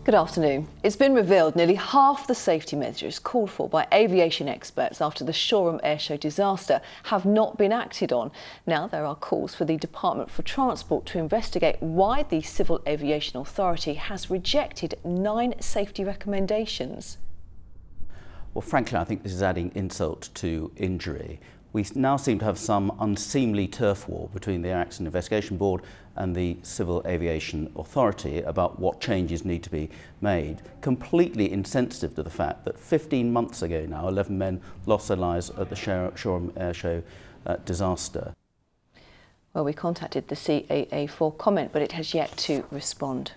Good afternoon. It's been revealed nearly half the safety measures called for by aviation experts after the Shoreham airshow disaster have not been acted on. Now there are calls for the Department for Transport to investigate why the Civil Aviation Authority has rejected 9 safety recommendations. Well, frankly, I think this is adding insult to injury. We now seem to have some unseemly turf war between the Air Accident Investigation Board and the Civil Aviation Authority about what changes need to be made, completely insensitive to the fact that 15 months ago now, 11 men lost their lives at the Shoreham airshow disaster. Well, we contacted the CAA for comment, but it has yet to respond.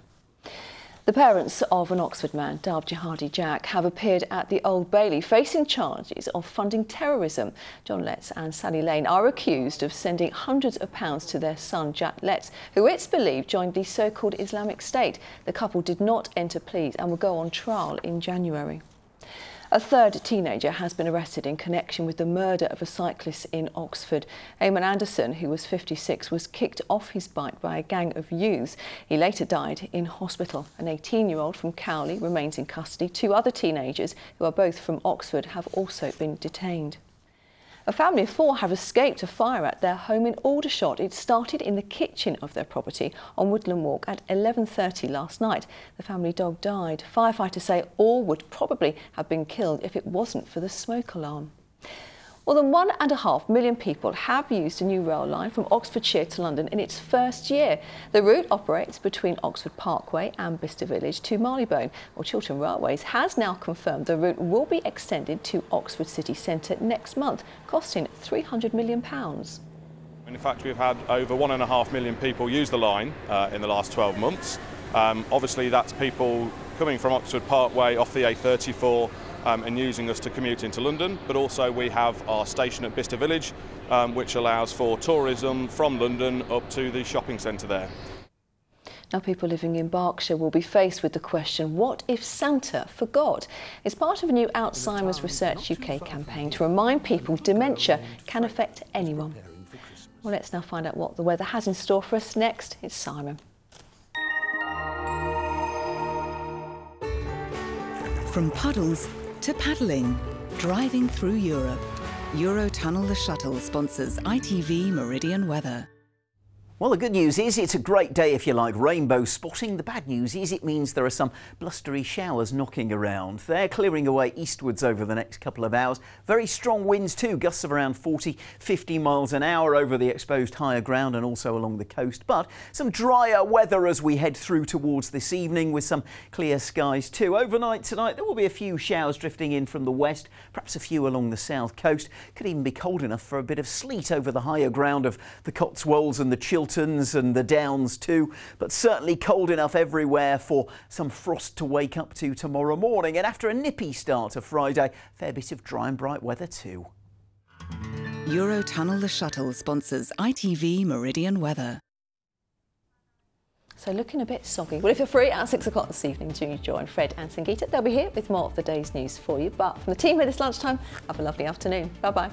The parents of an Oxford man, dubbed Jihadi Jack, have appeared at the Old Bailey facing charges of funding terrorism. John Letts and Sally Lane are accused of sending hundreds of pounds to their son, Jack Letts, who it's believed joined the so-called Islamic State. The couple did not enter pleas and will go on trial in January. A third teenager has been arrested in connection with the murder of a cyclist in Oxford. Eamon Anderson, who was 56, was kicked off his bike by a gang of youths. He later died in hospital. An 18-year-old from Cowley remains in custody. 2 other teenagers, who are both from Oxford, have also been detained. A family of 4 have escaped a fire at their home in Aldershot. It started in the kitchen of their property on Woodland Walk at 11:30 last night. The family dog died. Firefighters say all would probably have been killed if it wasn't for the smoke alarm. More than 1.5 million people have used a new rail line from Oxfordshire to London in its first year. The route operates between Oxford Parkway and Bicester Village to Marylebone. Well, Chiltern Railways has now confirmed the route will be extended to Oxford City Centre next month, costing £300 million. In fact, we've had over 1.5 million people use the line in the last 12 months. Obviously, that's people coming from Oxford Parkway off the A34 and using us to commute into London, but also we have our station at Bicester Village, which allows for tourism from London up to the shopping centre there. Now, people living in Berkshire will be faced with the question, what if Santa forgot? It's part of a new Alzheimer's Research UK campaign to remind people dementia can affect anyone. Well, let's now find out what the weather has in store for us next. It's Simon. From puddles to paddling, driving through Europe. Eurotunnel the Shuttle sponsors ITV Meridian weather. Well, the good news is it's a great day if you like rainbow spotting. The bad news is it means there are some blustery showers knocking around. They're clearing away eastwards over the next couple of hours. Very strong winds too, gusts of around 40, 50 miles an hour over the exposed higher ground and also along the coast. But some drier weather as we head through towards this evening with some clear skies too. Overnight tonight there will be a few showers drifting in from the west, perhaps a few along the south coast. Could even be cold enough for a bit of sleet over the higher ground of the Cotswolds and the Chilterns and the Downs too, but certainly cold enough everywhere for some frost to wake up to tomorrow morning. And after a nippy start to Friday, fair bit of dry and bright weather too. Eurotunnel the Shuttle sponsors ITV Meridian weather. So looking a bit soggy. Well, if you're free at 6 o'clock this evening, do join Fred and Sangeeta. They'll be here with more of the day's news for you. But from the team here this lunchtime, have a lovely afternoon. Bye-bye.